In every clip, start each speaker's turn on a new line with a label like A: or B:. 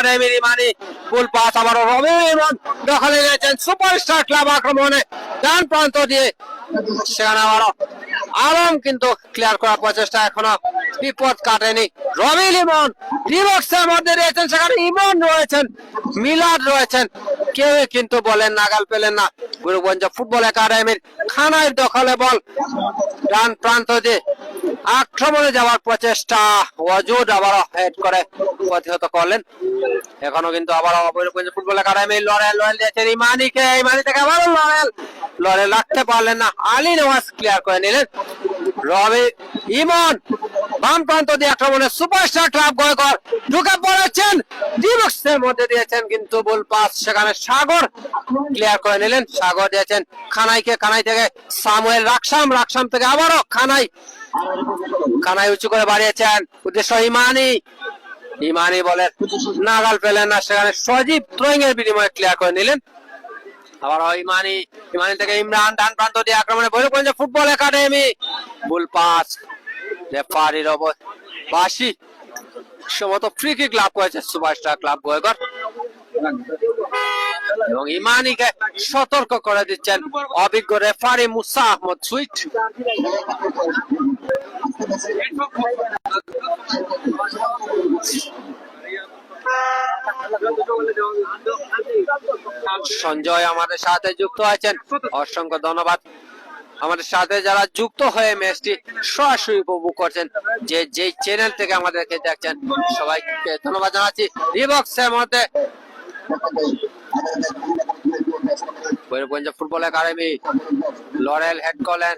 A: একাডেমির ইমানি ফুল পাস আবারও রবি ইমন দখলে নিয়েছেন সুপারস্টার ক্লাব আক্রমণে ডান প্রান্ত দিয়ে সেখানে আবারও আলম কিন্তু ক্লিয়ার করার প্রচেষ্টা এখনো বিপদ কাটেনি রবি ইমন ডিবক্সের মধ্যে রয়েছেন সেখানে ইমন রয়েছেন মিলাদ রয়েছেন কেউ কিন্তু বলেন নাগাল পেলেন না গুরুগঞ্জ ফুটবল একাডেমির খানাইয়ের দখলে বল ডান প্রান্ত দিয়ে আক্রমণে যাওয়ার প্রচেষ্টা ওয়াজুদ আবারও হেড করে প্রতিহত করলেন এখনো কিন্তু আবারও গুরুগঞ্জ ফুটবল একাডেমি লড়েল দিয়েছেন ইমানিকে ইমানি থেকে আবারও লড়েল রাখতে পারলেন না আলী নওয়াজ ক্লিয়ার করে নিলেন রবি ইমন বাম প্রান্ত দিয়ে আক্রমণে সুপারস্টার ক্লাব গয়কর ঢুকে পড়েছেন ডিবক্সের মধ্যে দিয়েছেন কিন্তু বল পাস সেখানে সাগর ক্লিয়ার করে নিলেন সাগর দিয়েছেন খানাইকে খানাই থেকে সামুয়েল রাকসাম থেকে আবারও খানাই উঁচু করে বাড়িয়েছেন উদ্দেশ্য ইমানি বলেন নাগাল পেলেন না সেখানে সজীব থ্রোয়িং এর বিনিময়ে ক্লিয়ার করে নিলেন আবার ইমানি থেকে ইমরান ডান প্রান্ত দিয়ে আক্রমণে বৈরগঞ্জ ফুটবল একাডেমি বল পাস রেফারির বাসি সমত ফ্রি কিক লাভ করেছে সুপারস্টার ক্লাব গোয়েগর এবং ইমানিকে সতর্ক করে দিচ্ছেন অভিজ্ঞ রেফারি মুসা আহমদ সুইট সঞ্জয় আমাদের সাথে যুক্ত আছেন অসংখ্য ধন্যবাদ আমাদের সাথে যারা যুক্ত হয়ে ম্যাচটি সরাসরি উপভোগ করছেন যে চ্যানেল থেকে আমাদেরকে দেখছেন সবাইকে ধন্যবাদ জানাচ্ছি রিবক্সের মধ্যে Bhairabganj football academy lauryl head করলেন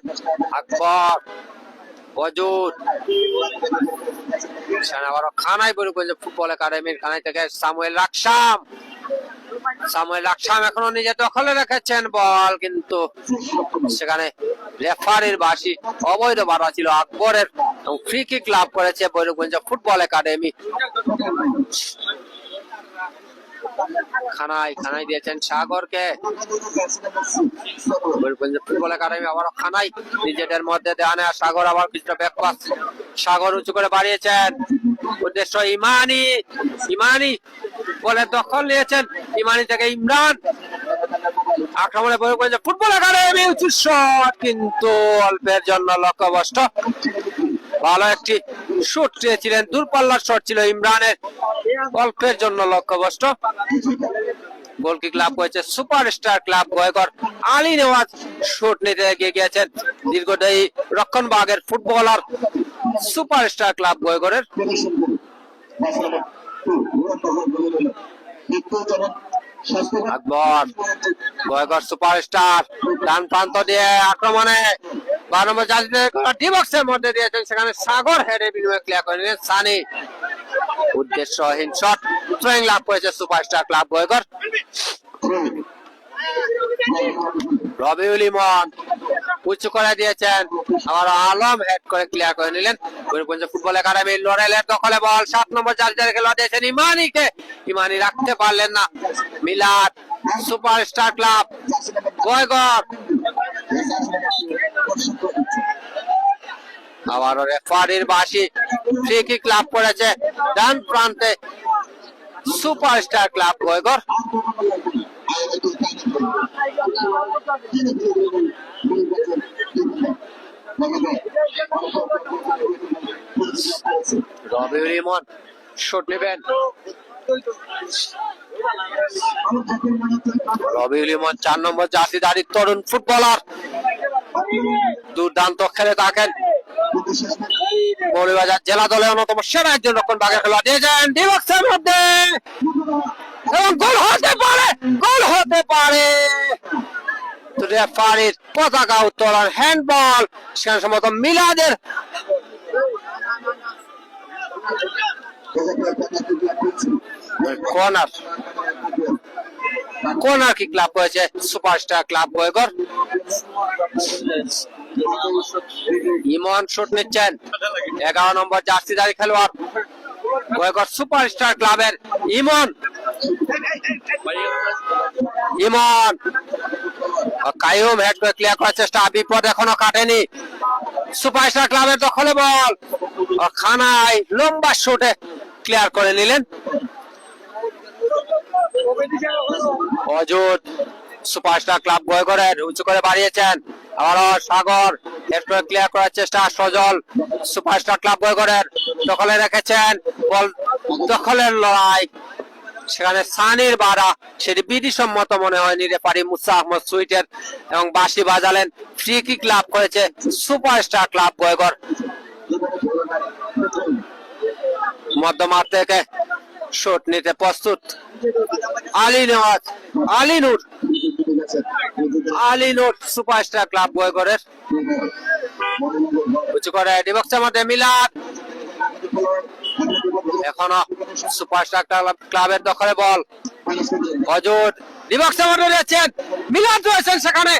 A: আকবর ওয়াজুদ আবারও খানাই ভৈরবগঞ্জ ফুটবল একাডেমির খানাই থেকে সামুয়েল রাকসাম এখনো নিজের দখলে রেখেছেন বল কিন্তু সেখানে রেফারির বাসি অবৈধ বাধা ছিল আকবরের এবং ফ্রি কিক লাভ করেছে ভৈরবগঞ্জ ফুটবল একাডেমি খানাই দিয়েছেন সাগরকে ভৈরবগঞ্জ ফুটবল একাডেমি আবারও খানাই নিজেদের মধ্যে দেওয়া নেওয়া সাগর আবার কিছুটা ব্যাক পাস সাগর উঁচু করে বাড়িয়েছেন উদ্দেশ্য ইমানি বলে দখল নিয়েছেন ইমানি থেকে ইমরান আক্রমণে ভৈরবগঞ্জ ফুটবল একাডেমি উঁচু শট কিন্তু অল্পের জন্য লক্ষ্যভ্রষ্ট ভালো একটি শুট চেয়েছিলেন দূরপাল্লার শট ছিল ইমরানের অল্পের জন্য লক্ষ্যভ্রষ্ট গোল কিক লাভ করেছে সুপারস্টার ক্লাব গোয়েগর আলী নেওয়াজ শুট নিতে এগিয়ে গিয়েছেন দীর্ঘদেহী রক্ষণভাগের ফুটবলার সুপারস্টার ক্লাব গোয়েগরের আকবর গোয়েগর সুপারস্টার ডান প্রান্ত দিয়ে আক্রমণে 12 নম্বর জার্সি ডিবক্সের মধ্যে দিয়েছেন সেখানে সাগর হেডের বিনিময়ে ক্লিয়ার করে নিলেন সানি উদ্দেশ্যহীন শট থ্রোয়িং লাভ করেছে সুপারস্টার ক্লাব গোয়েগর রবিউল ইমন উঁচু করে দিয়েছেন আবার আলম হেড করে ক্লিয়ার করে নিলেন ভৈরবগঞ্জ ফুটবল একাডেমি লরেলের দখলে বল 7 নম্বর জার্সি খেলা দিয়েছেন ইমানি রাখতে পারলেন না মিলাদ সুপারস্টার ক্লাব গোয়েগর আবারও রেফারির বাসি ফ্রি কিক লাভ করেছে ডান প্রান্তে সুপারস্টার ক্লাব গোয়েগর রবিউল ইমন শট নেবেন রবিউল ইমন 4 নম্বর জার্সিধারী তরুণ ফুটবলার দুর্দান্ত খেলে থাকেন মৌলভীবাজার জেলা দলের অন্যতম সেরা একজন রক্ষণ ভাগের খেলোয়াড় দিয়েছেন ডিবক্সের মধ্যে এবং গোল হতে পারে রেফারির পতাকা উত্তোলন হ্যান্ডবল সেখানে সম্ভবত মিলাদের কর্নার কিক লাভ করেছে সুপারস্টার ক্লাব গোয়েগর ইমন শট নিচ্ছেন 11 নম্বর জার্সিধারী খেলোয়াড় গোয়েগর সুপারস্টার ক্লাবের ইমন কাইয়ুম হেড করে ক্লিয়ার করার চেষ্টা বিপদ এখনো কাটেনি সুপারস্টার ক্লাবের দখলে বল খানাই লম্বা শটে ক্লিয়ার করে নিলেন অজুত সুপারস্টার ক্লাব বয়গড়ের উঁচু করে বাড়িয়েছেন, আবারও সাগর এরপরে ক্লিয়ার করার চেষ্টা, সজল সুপারস্টার ক্লাব বয়গড়ের দখলে রেখেছেন, বল দখলের লড়াই, সেখানে সানির বাড়া, সেটি বিধি সম্মত মনে হয়নি রেফারি মুসা আহমদ সুইটের, এবং বাঁশি বাজালেন, ফ্রি কিক লাভ করেছে সুপারস্টার ক্লাব বয়গড়। মধ্যমাঠ থেকে শট নিতে প্রস্তুত আলী নূর সুপারস্টার ক্লাব বয়গড়ের, উঁচু করে ডিবক্সের মধ্যে মিলাদ, এখনো সুপারস্টার ক্লাবের দখলে বল, অজুত ডিবক্সের মধ্যে রয়েছেন, মিলাদ রয়েছেন সেখানে,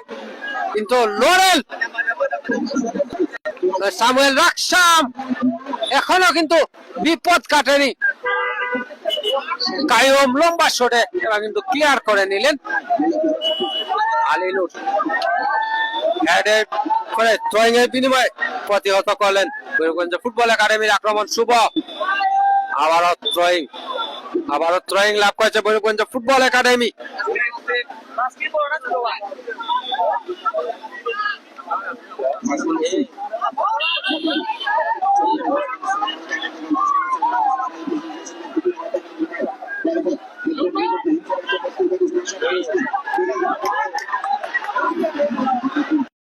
A: কিন্তু লোরেল সামুয়েল রাকসাম এখনো কিন্তু বিপদ কাটেনি, কায়ুম লম্বা শটে এবার কিন্তু ক্লিয়ার করে নিলেন আলী নূর, করে থ্রোয়িং এর বিনিময়ে প্রতিহত করলেন ময়ূরভঞ্জ ফুটবল একাডেমির আক্রমণ শুভ, আবারও থ্রোয়িং লাভ করেছে ময়ূরভঞ্জ ফুটবল একাডেমি।